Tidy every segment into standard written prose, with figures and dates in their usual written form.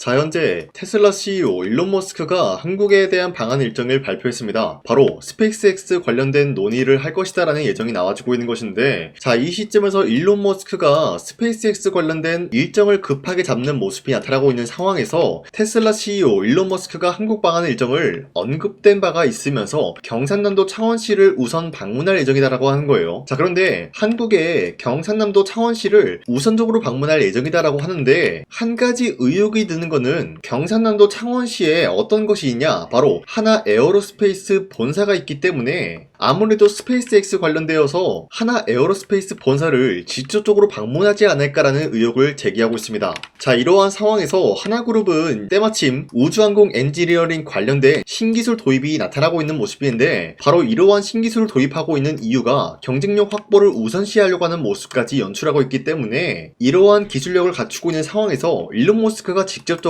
자, 현재 테슬라 CEO 일론 머스크가 한국에 대한 방한 일정을 발표했습니다. 바로 스페이스X 관련된 논의를 할 것이다 라는 예정이 나와지고 있는 것인데, 자, 이 시점에서 일론 머스크가 스페이스X 관련된 일정을 급하게 잡는 모습이 나타나고 있는 상황에서 테슬라 CEO 일론 머스크가 한국 방한 일정을 언급된 바가 있으면서 경상남도 창원시를 우선 방문할 예정이다라고 하는 거예요. 자, 그런데 한국의 경상남도 창원시를 우선적으로 방문할 예정이다라고 하는데, 한 가지 의혹이 드는 거는 경상남도 창원시에 어떤 것이 있냐, 바로 하나 에어로스페이스 본사가 있기 때문에 아무래도 스페이스X 관련되어서 하나 에어로스페이스 본사를 직접적으로 방문하지 않을까라는 의혹을 제기하고 있습니다. 자, 이러한 상황에서 하나그룹은 때마침 우주항공 엔지니어링 관련된 신기술 도입이 나타나고 있는 모습인데, 바로 이러한 신기술을 도입하고 있는 이유가 경쟁력 확보를 우선시하려고 하는 모습까지 연출하고 있기 때문에, 이러한 기술력을 갖추고 있는 상황에서 일론 머스크가 직접적으로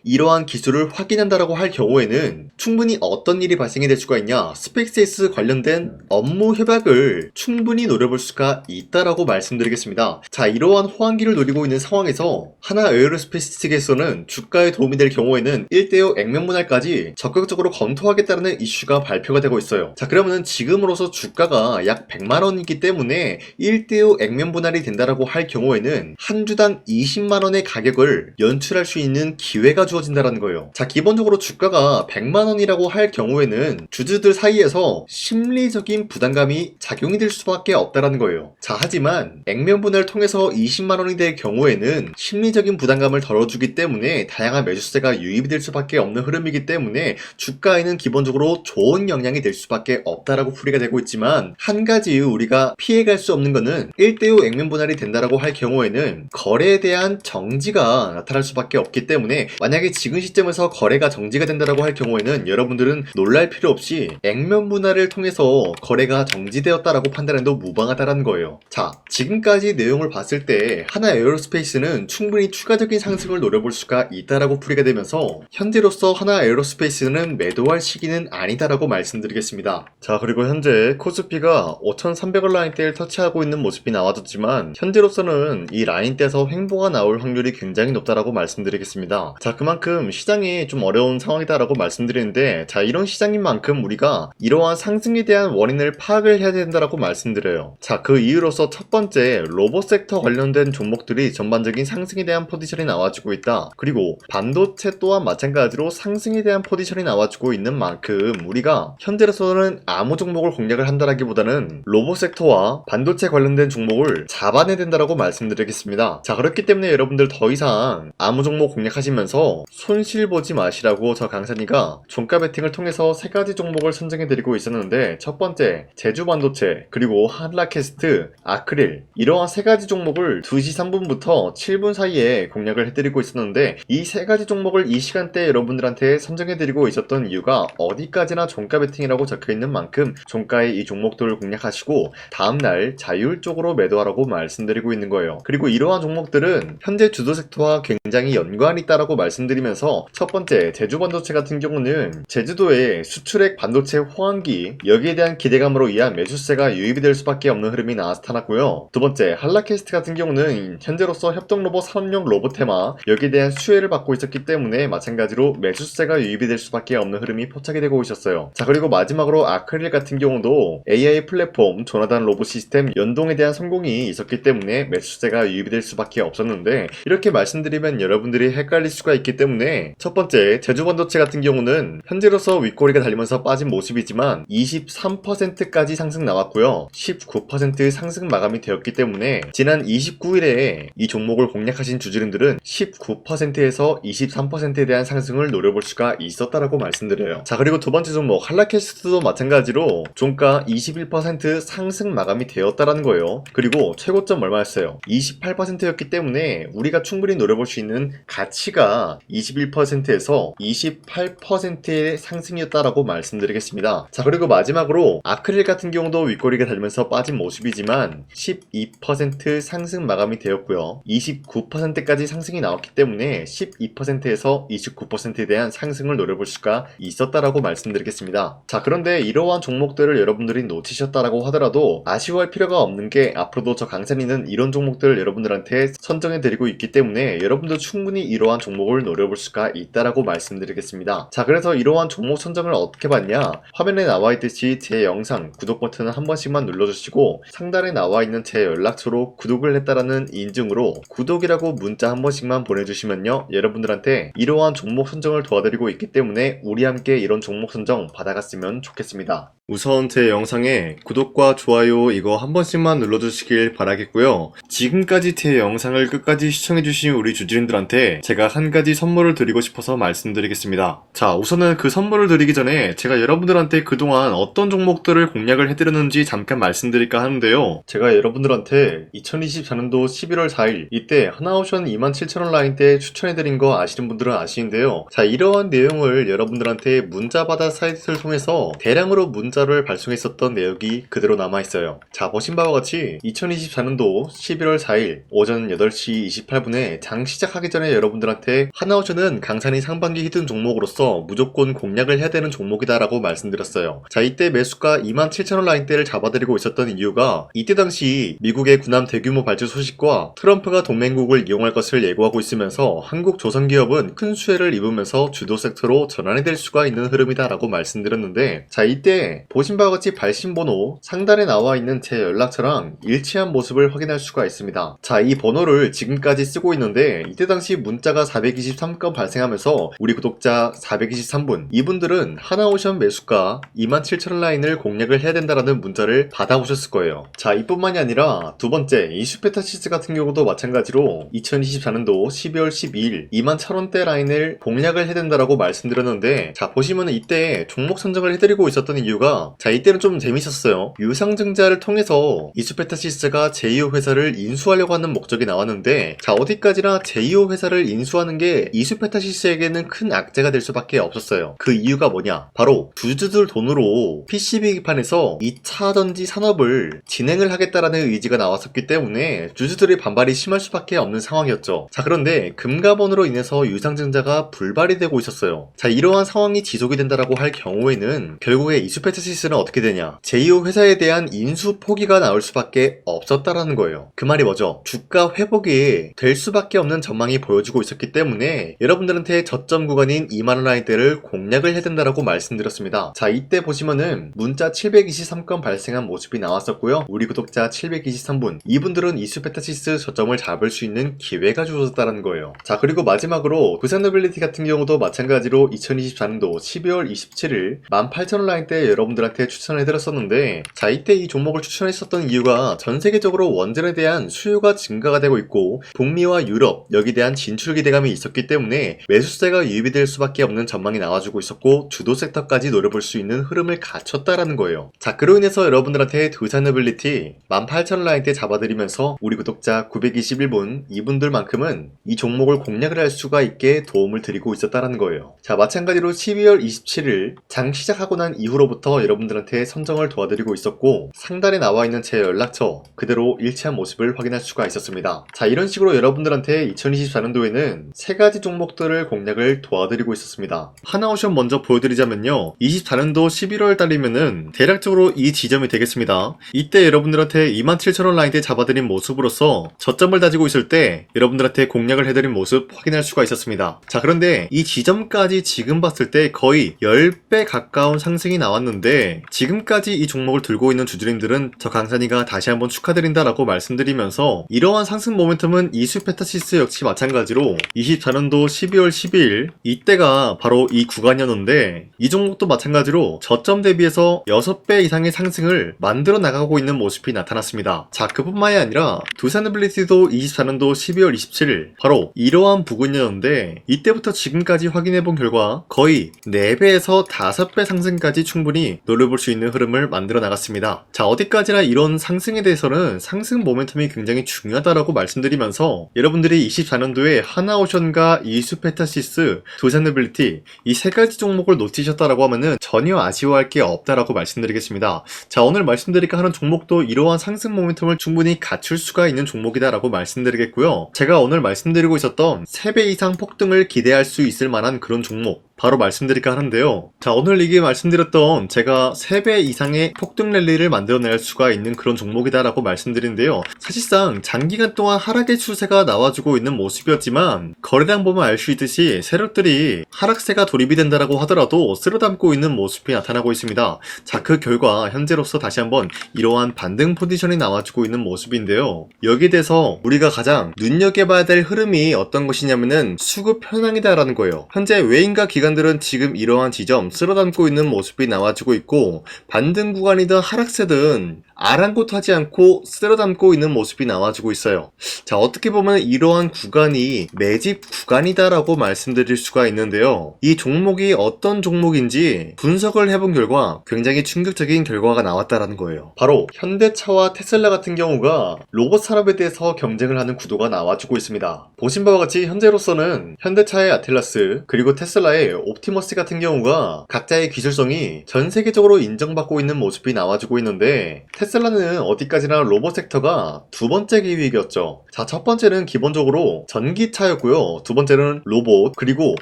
이러한 기술을 확인한다라고 할 경우에는 충분히 어떤 일이 발생이 될 수가 있냐, 스페이스X 관련된 업무 협약을 충분히 노려볼 수가 있다라고 말씀드리겠습니다. 자, 이러한 호황기를 노리고 있는 상황에서 하나 에어로스페이스 측에서는 주가에 도움이 될 경우에는 1대5 액면 분할까지 적극적으로 검토하겠다는 이슈가 발표가 되고 있어요. 자, 그러면은 지금으로서 주가가 약 100만원이기 때문에 1대5 액면 분할이 된다라고 할 경우에는 한 주당 20만원의 가격을 연출할 수 있는 기회가 주어진다라는 거예요. 자, 기본적으로 주가가 100만원이라고 할 경우에는 주주들 사이에서 심리적인 부담감이 작용이 될 수밖에 없다라는 거예요. 자, 하지만 액면 분할을 통해서 20만원이 될 경우에는 심리적인 부담감을 덜어주기 때문에 다양한 매수세가 유입이 될 수밖에 없는 흐름이기 때문에 주가에는 기본적으로 좋은 영향이 될 수밖에 없다라고 풀이가 되고 있지만, 한 가지 우리가 피해갈 수 없는 거는 1대5 액면 분할이 된다라고 할 경우에는 거래에 대한 정지가 나타날 수밖에 없기 때문에, 만약에 지금 시점에서 거래가 정지가 된다라고 할 경우에는 여러분들은 놀랄 필요 없이 액면 분할을 통해서 거래가 정지되었다라고 판단해도 무방하다라는 거예요. 자, 지금까지 내용을 봤을 때 하나 에어로스페이스는 충분히 추가적인 상승을 노려볼 수가 있다라고 풀이가 되면서, 현재로서 하나 에어로스페이스는 매도할 시기는 아니다라고 말씀드리겠습니다. 자, 그리고 현재 코스피가 5,300원 라인대를 터치하고 있는 모습이 나와졌지만, 현재로서는 이 라인대에서 횡보가 나올 확률이 굉장히 높다라고 말씀드리겠습니다. 자, 그만큼 시장이 좀 어려운 상황이다라고 말씀드리는데, 자, 이런 시장인 만큼 우리가 이러한 상승에 대한 원인을 파악을 해야 된다라고 말씀드려요. 자, 그 이유로서 첫 번째, 로봇 섹터 관련된 종목들이 전반적인 상승에 대한 포지션이 나와주고 있다. 그리고 반도체 또한 마찬가지로 상승에 대한 포지션이 나와주고 있는 만큼 우리가 현재로서는 아무 종목을 공략을 한다라기보다는 로봇 섹터와 반도체 관련된 종목을 잡아내야 된다라고 말씀드리겠습니다. 자, 그렇기 때문에 여러분들 더 이상 아무 종목 공략하시면서 손실 보지 마시라고 저 강산이가 종가 베팅을 통해서 세 가지 종목을 선정해드리고 있었는데, 첫 번째 제주반도체, 그리고 한라캐스트, 아크릴, 이러한 세 가지 종목을 2시 3분부터 7분 사이에 공략을 해드리고 있었는데, 이 세 가지 종목을 이 시간대에 여러분들한테 선정해드리고 있었던 이유가 어디까지나 종가 베팅이라고 적혀있는 만큼 종가의 이 종목들을 공략하시고 다음날 자율적으로 매도하라고 말씀드리고 있는 거예요. 그리고 이러한 종목들은 현재 주도 섹터와 굉장히 연관이 있다라고 말씀드리면서, 첫 번째 제주반도체 같은 경우는 제주도의 수출액 반도체 호황기, 여기에 대한 기대감으로 인한 매수세가 유입이 될 수밖에 없는 흐름이 나타났고요. 두 번째 한라캐스트 같은 경우는 현재로서 협동로봇 산업용 로봇 테마, 여기에 대한 수혜를 받고 있었기 때문에 마찬가지로 매수세가 유입이 될 수밖에 없는 흐름이 포착이 되고 있었어요. 자, 그리고 마지막으로 아크릴 같은 경우도 AI 플랫폼 조나단 로봇 시스템 연동에 대한 성공이 있었기 때문에 매수세가 유입이 될 수밖에 없었는데, 이렇게 말씀드리면 여러분들이 헷갈릴 수가 있기 때문에, 첫 번째 제주반도체 같은 경우는 현재로서 윗꼬리가 달리면서 빠진 모습이지만 23%까지 상승 나왔고요. 19% 상승 마감이 되었기 때문에 지난 29일에 이 종목을 공략하신 주주님들은 19%에서 23%에 대한 상승을 노려볼 수가 있었다라고 말씀드려요. 자, 그리고 두 번째 종목 한라캐스트도 마찬가지로 종가 21% 상승 마감이 되었다라는 거예요. 그리고 최고점 얼마였어요? 28%였기 때문에 우리가 충분히 노려볼 수 있는 가치가 21%에서 28%의 상승이었다라고 말씀드리겠습니다. 자, 그리고 마지막으로 아크릴 같은 경우도 윗꼬리가 달리면서 빠진 모습이지만 12% 상승 마감이 되었고요. 29%까지 상승이 나왔기 때문에 12%에서 29%에 대한 상승을 노려볼 수가 있었다라고 말씀드리겠습니다. 자, 그런데 이러한 종목들을 여러분들이 놓치셨다라고 하더라도 아쉬워할 필요가 없는 게, 앞으로도 저 강산이는 이런 종목들을 여러분들한테 선정해 드리고 있기 때문에 여러분도 충분히 이러한 이러한 종목을 노려볼 수가 있다라고 말씀드리겠습니다. 자, 그래서 이러한 종목 선정을 어떻게 받냐? 화면에 나와 있듯이 제 영상 구독 버튼을 한 번씩만 눌러주시고 상단에 나와 있는 제 연락처로 구독을 했다라는 인증으로 구독이라고 문자 한 번씩만 보내주시면요, 여러분들한테 이러한 종목 선정을 도와드리고 있기 때문에 우리 함께 이런 종목 선정 받아갔으면 좋겠습니다. 우선 제 영상에 구독과 좋아요 이거 한 번씩만 눌러주시길 바라겠고요. 지금까지 제 영상을 끝까지 시청해주신 우리 주주님들한테 제가 한 가지 선물을 드리고 싶어서 말씀드리겠습니다. 자, 우선은 그 선물을 드리기 전에 제가 여러분들한테 그동안 어떤 종목들을 공략을 해드렸는지 잠깐 말씀드릴까 하는데요. 제가 여러분들한테 2024년도 11월 4일 이때 하나오션 27,000원 라인 때 추천해드린 거 아시는 분들은 아시는데요. 자, 이러한 내용을 여러분들한테 문자받아 사이트를 통해서 대량으로 문자를 발송했었던 내역이 그대로 남아있어요. 자, 보신 바와 같이 2024년도 11월 4일 오전 8시 28분에 장 시작하기 전에 여러분들한테 하나오션은 강산이 상반기 히든 종목으로서 무조건 공략을 해야 되는 종목이다 라고 말씀드렸어요. 자, 이때 매수가 27,000원 라인대를 잡아드리고 있었던 이유가 이때 당시 미국의 군함 대규모 발주 소식과 트럼프가 동맹국을 이용할 것을 예고하고 있으면서 한국 조선기업은 큰 수혜를 입으면서 주도 섹터로 전환이 될 수가 있는 흐름이다 라고 말씀드렸는데, 자, 이때 보신 바와 같이 발신번호 상단에 나와 있는 제 연락처랑 일치한 모습을 확인할 수가 있습니다. 자, 이 번호를 지금까지 쓰고 있는데 이때 당시 문자가 423건 발생하면서 우리 구독자 423분, 이분들은 하나오션 매수가 27,000원 라인을 공략을 해야 된다라는 문자를 받아오셨을 거예요. 자, 이뿐만이 아니라 두 번째 이슈페타시스 같은 경우도 마찬가지로 2024년도 12월 12일 21,000원대 라인을 공략을 해야 된다라고 말씀드렸는데, 자, 보시면은 이때 종목 선정을 해드리고 있었던 이유가, 자, 이때는 좀 재밌었어요. 유상증자를 통해서 이슈페타시스가 제2호 회사를 인수하려고 하는 목적이 나왔는데, 자, 어디까지나 제2호 회사를 인수하는 게 이슈페타시스에게는 큰 악재가 될 수밖에 없었어요. 그 이유가 뭐냐? 바로 주주들 돈으로 PCB 기판에서 2차 전지 산업을 진행을 하겠다라는 의지가 나왔었기 때문에 주주들의 반발이 심할 수밖에 없는 상황이었죠. 자, 그런데 금가번으로 인해서 유상증자가 불발이 되고 있었어요. 자, 이러한 상황이 지속이 된다라고 할 경우에는 결국에 이슈페타시스는 어떻게 되냐? 제2호 회사에 대한 인수 포기가 나올 수밖에 없었다라는 거예요. 그 말이 뭐죠? 주가 회복이 될 수밖에 없는 전망이 보여지고 있었기 때문에 여러분들한테 저점 구간인 2만원 라인대를 공략을 해야 된다라고 말씀드렸습니다. 자, 이때 보시면은 문자 723건 발생한 모습이 나왔었고요. 우리 구독자 723분, 이분들은 이슈페타시스 저점을 잡을 수 있는 기회가 주어졌다는 거예요. 자, 그리고 마지막으로 부산노빌리티 같은 경우도 마찬가지로 2024년도 12월 27일 18,000원 라인대 여러분들한테 추천을 해드렸었는데, 자, 이때 이 종목을 추천했었던 이유가 전 세계적으로 원전에 대한 수요가 증가가 되고 있고 북미와 유럽 여기에 대한 진출 기대감이 있었기 때문에 매수세가 유입이 될 수밖에 없는 전망이 나와주고 있었고 주도 섹터까지 노려볼 수 있는 흐름을 갖췄다라는 거예요. 자, 그로 인해서 여러분들한테 두산노빌리티 18,000원 라인대 잡아드리면서 우리 구독자 921분, 이분들만큼은 이 종목을 공략을 할 수가 있게 도움을 드리고 있었다라는 거예요. 자, 마찬가지로 12월 27일 장 시작하고 난 이후로부터 여러분들한테 선정을 도와드리고 있었고 상단에 나와 있는 제 연락처 그대로 일치한 모습을 확인할 수가 있었습니다. 자, 이런 식으로 여러분들한테 2024년도에는 세 가지 종목들을 공략을 도와드리고 있었습니다. 하나오션 먼저 보여드리자면요, 24년도 11월 달이면은 대략적으로 이 지점이 되겠습니다. 이때 여러분들한테 27,000원 라인대 잡아드린 모습으로서 저점을 다지고 있을 때 여러분들한테 공략을 해드린 모습 확인할 수가 있었습니다. 자, 그런데 이 지점까지 지금 봤을 때 거의 10배 가까운 상승이 나왔는데 지금까지 이 종목을 들고 있는 주주님들은 저 강산이가 다시 한번 축하드린다라고 말씀드리면서 이러한 상승 모멘텀은 이슈페타시스 역시 마찬가지로 24년도 12월 12일 이때가 바로 이 구간이었는데 이 종목도 마찬가지로 저점 대비해서 6배 이상의 상승을 만들어 나가고 있는 모습이 나타났습니다. 자, 그뿐만이 아니라 두산노빌리티도 24년도 12월 27일 바로 이러한 부근이었는데 이때부터 지금까지 확인해본 결과 거의 4배에서 5배 상승까지 충분히 노려볼 수 있는 흐름을 만들어 나갔습니다. 자, 어디까지나 이런 상승에 대해서는 상승 모멘텀이 굉장히 중요하다라고 말씀드리면서 여러분들이 24년도에 하나오션과 이슈페타시스, 두산노빌리티 이 세 가지 종목을 놓치셨다라고 하면은 전혀 아쉬워할 게 없다라고 말씀드리겠습니다. 자, 오늘 말씀드릴까 하는 종목도 이러한 상승 모멘텀을 충분히 갖출 수가 있는 종목이다라고 말씀드리겠고요. 제가 오늘 말씀드리고 있었던 3배 이상 폭등을 기대할 수 있을 만한 그런 종목 바로 말씀드릴까 하는데요. 자, 오늘 이게 말씀드렸던 제가 3배 이상의 폭등 랠리를 만들어낼 수가 있는 그런 종목이다라고 말씀드리는데요. 사실상 장기간 동안 하락의 추세가 나와주고 있는 모습이었지만 거래량 보면 알 수 있듯이 세력들이 하락세가 돌입이 된다라고 하더라도 쓸어담고 있는 모습이 나타나고 있습니다. 자, 그 결과 현재로서 다시 한번 이러한 반등 포지션이 나와주고 있는 모습인데요. 여기에 대해서 우리가 가장 눈여겨봐야 될 흐름이 어떤 것이냐면은 수급 현황이다라는 거예요. 현재 외인과 기관들은 지금 이러한 지점 쓸어담고 있는 모습이 나와주고 있고, 반등 구간이든 하락세든 아랑곳하지 않고 쓸어담고 있는 모습이 나와주고 있어요. 자, 어떻게 보면 이러한 구간이 매집 구간이다라고 말씀드릴 수가 있는데요. 이 종목이 어떤 종목인지 분석을 해본 결과 굉장히 충격적인 결과가 나왔다라는 거예요. 바로 현대차와 테슬라 같은 경우가 로봇 산업에 대해서 경쟁을 하는 구도가 나와주고 있습니다. 보신 바와 같이 현재로서는 현대차의 아틀라스 그리고 테슬라의 옵티머스 같은 경우가 각자의 기술성이 전 세계적으로 인정받고 있는 모습이 나와주고 있는데, 테슬라는 어디까지나 로봇 섹터가 두 번째 기획이었죠. 자, 첫 번째는 기본적으로 전기차였고요. 두 번째는 로봇, 그리고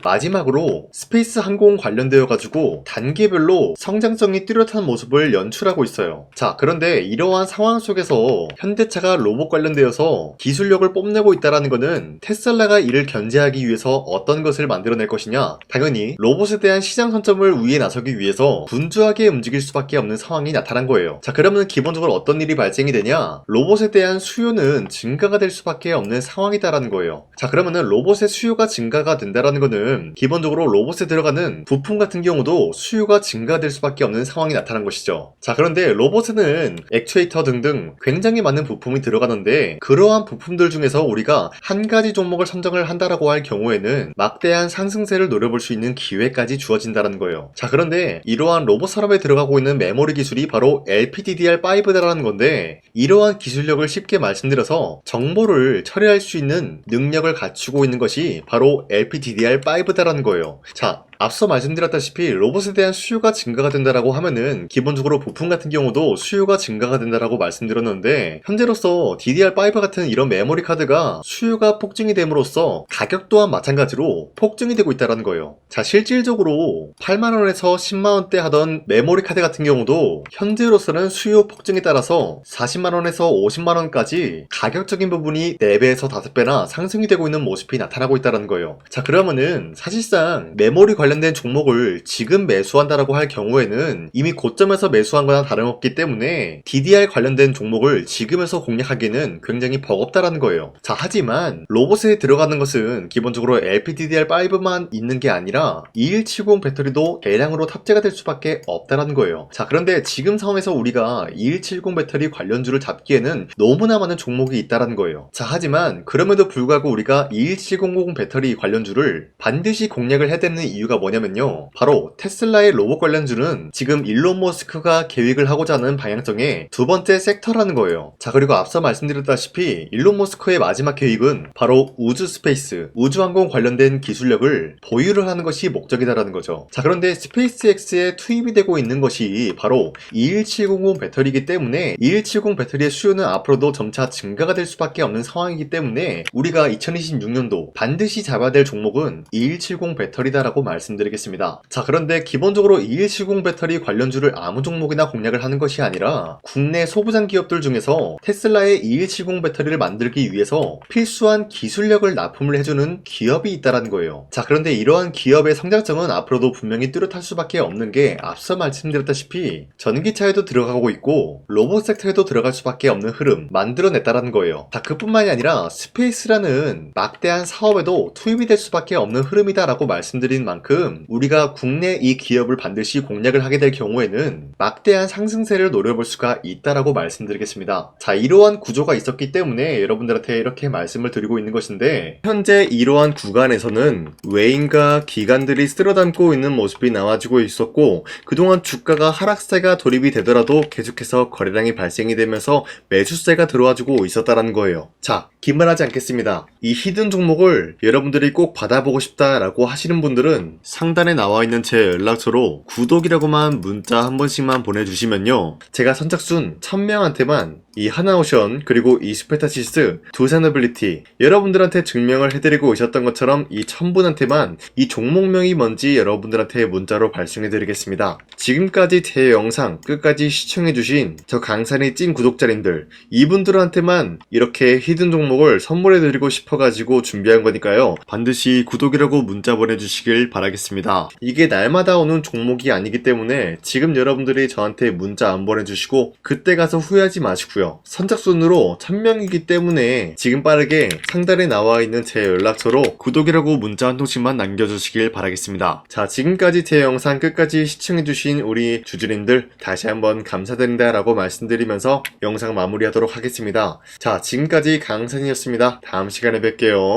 마지막으로 스페이스 항공 관련되어 가지고 단계별로 성장성이 뚜렷한 모습을 연출하고 있어요. 자, 그런데 이러한 상황 속에서 현대차가 로봇 관련되어서 기술력을 뽐내고 있다는 것은 테슬라가 이를 견제하기 위해서 어떤 것을 만들어낼 것이냐, 당연히 로봇에 대한 시장 선점을 위해 나서기 위해서 분주하게 움직일 수밖에 없는 상황이 나타난 거예요. 자, 그러면 기본적으로 어떤 일이 발생이 되냐, 로봇에 대한 수요는 증가가 될 수밖에 없는 상황이다라는 거예요. 자, 그러면은 로봇의 수요가 증가가 된다라는 거는 기본적으로 로봇에 들어가는 부품 같은 경우도 수요가 증가될 수밖에 없는 상황이 나타난 것이죠. 자, 그런데 로봇에는 액추에이터 등등 굉장히 많은 부품이 들어가는데, 그러한 부품들 중에서 우리가 한 가지 종목을 선정을 한다라고 할 경우에는 막대한 상승세를 노려볼 수 있는 기회까지 주어진다는 거예요. 자, 그런데 이러한 로봇 산업에 들어가고 있는 메모리 기술이 바로 LPDDR5다라는 건데, 이러한 기술력을 쉽게 말씀드려서 정보를 처리할 수 있는 능력을 갖추고 있는 것이 바로 LPDDR5다라는 거예요. 자, 앞서 말씀드렸다시피 로봇에 대한 수요가 증가가 된다라고 하면은 기본적으로 부품 같은 경우도 수요가 증가가 된다라고 말씀드렸는데, 현재로서 DDR5 같은 이런 메모리 카드가 수요가 폭증이 됨으로써 가격 또한 마찬가지로 폭증이 되고 있다는 거예요. 자, 실질적으로 8만원에서 10만원대 하던 메모리 카드 같은 경우도 현재로서는 수요 폭증에 따라서 40만원에서 50만원까지 가격적인 부분이 4배에서 5배나 상승이 되고 있는 모습이 나타나고 있다는 거예요. 자, 그러면은 사실상 메모리 관련된 종목을 지금 매수한다라고 할 경우에는 이미 고점에서 매수한 거나 다름없기 때문에 DDR 관련된 종목을 지금에서 공략하기는 굉장히 버겁다라는 거예요. 자, 하지만 로봇에 들어가는 것은 기본적으로 LPDDR5만 있는 게 아니라 2170 배터리도 대량으로 탑재가 될 수밖에 없다라는 거예요. 자, 그런데 지금 상황에서 우리가 2170 배터리 관련주를 잡기에는 너무나 많은 종목이 있다라는 거예요. 자, 하지만 그럼에도 불구하고 우리가 21700 배터리 관련주를 반드시 공략을 해야 되는 이유가 뭐냐면요, 바로 테슬라의 로봇 관련주는 지금 일론 머스크가 계획을 하고자 하는 방향성의 두 번째 섹터라는 거예요. 자, 그리고 앞서 말씀드렸다시피 일론 머스크의 마지막 계획은 바로 우주 스페이스, 우주항공 관련된 기술력을 보유를 하는 것이 목적이다라는 거죠. 자, 그런데 스페이스X에 투입이 되고 있는 것이 바로 21700 배터리이기 때문에 2170 배터리의 수요는 앞으로도 점차 증가가 될 수밖에 없는 상황이기 때문에 우리가 2026년도 반드시 잡아야 될 종목은 2170 배터리다라고 말씀드리겠습니다. 자, 그런데 기본적으로 2170 배터리 관련주를 아무 종목이나 공략을 하는 것이 아니라 국내 소부장 기업들 중에서 테슬라의 2170 배터리를 만들기 위해서 필수한 기술력을 납품을 해주는 기업이 있다는 거예요. 자, 그런데 이러한 기업의 성장성은 앞으로도 분명히 뚜렷할 수밖에 없는 게 앞서 말씀드렸다시피 전기차에도 들어가고 있고 로봇 섹터에도 들어갈 수밖에 없는 흐름 만들어냈다는 거예요. 자, 그뿐만이 아니라 스페이스라는 막대한 사업에도 투입이 될 수밖에 없는 흐름이다라고 말씀드린 만큼 우리가 국내 이 기업을 반드시 공략을 하게 될 경우에는 막대한 상승세를 노려볼 수가 있다라고 말씀드리겠습니다. 자, 이러한 구조가 있었기 때문에 여러분들한테 이렇게 말씀을 드리고 있는 것인데, 현재 이러한 구간에서는 외인과 기관들이 쓸어담고 있는 모습이 나와주고 있었고, 그동안 주가가 하락세가 돌입이 되더라도 계속해서 거래량이 발생이 되면서 매수세가 들어와주고 있었다는 거예요. 자, 긴말하지 않겠습니다. 이 히든 종목을 여러분들이 꼭 받아보고 싶다라고 하시는 분들은 상단에 나와있는 제 연락처로 구독이라고만 문자 한 번씩만 보내주시면요, 제가 선착순 1000명한테만 이 하나오션 그리고 이 스페타시스 두 산어빌리티 여러분들한테 증명을 해드리고 오셨던 것처럼 이 1000분한테만 이 종목명이 뭔지 여러분들한테 문자로 발송해드리겠습니다. 지금까지 제 영상 끝까지 시청해주신 저 강산이 찐 구독자님들 이분들한테만 이렇게 히든 종목을 선물해드리고 싶어가지고 준비한 거니까요. 반드시 구독이라고 문자 보내주시길 바라겠습니다. 이게 날마다 오는 종목이 아니기 때문에 지금 여러분들이 저한테 문자 안 보내주시고 그때 가서 후회하지 마시고요. 선착순으로 1000명이기 때문에 지금 빠르게 상단에 나와 있는 제 연락처로 구독이라고 문자 한 통씩만 남겨주시길 바라겠습니다. 자, 지금까지 제 영상 끝까지 시청해주신 우리 주주님들 다시 한번 감사드린다 라고 말씀드리면서 영상 마무리하도록 하겠습니다. 자, 지금까지 강산이었습니다. 다음 시간에 뵐게요.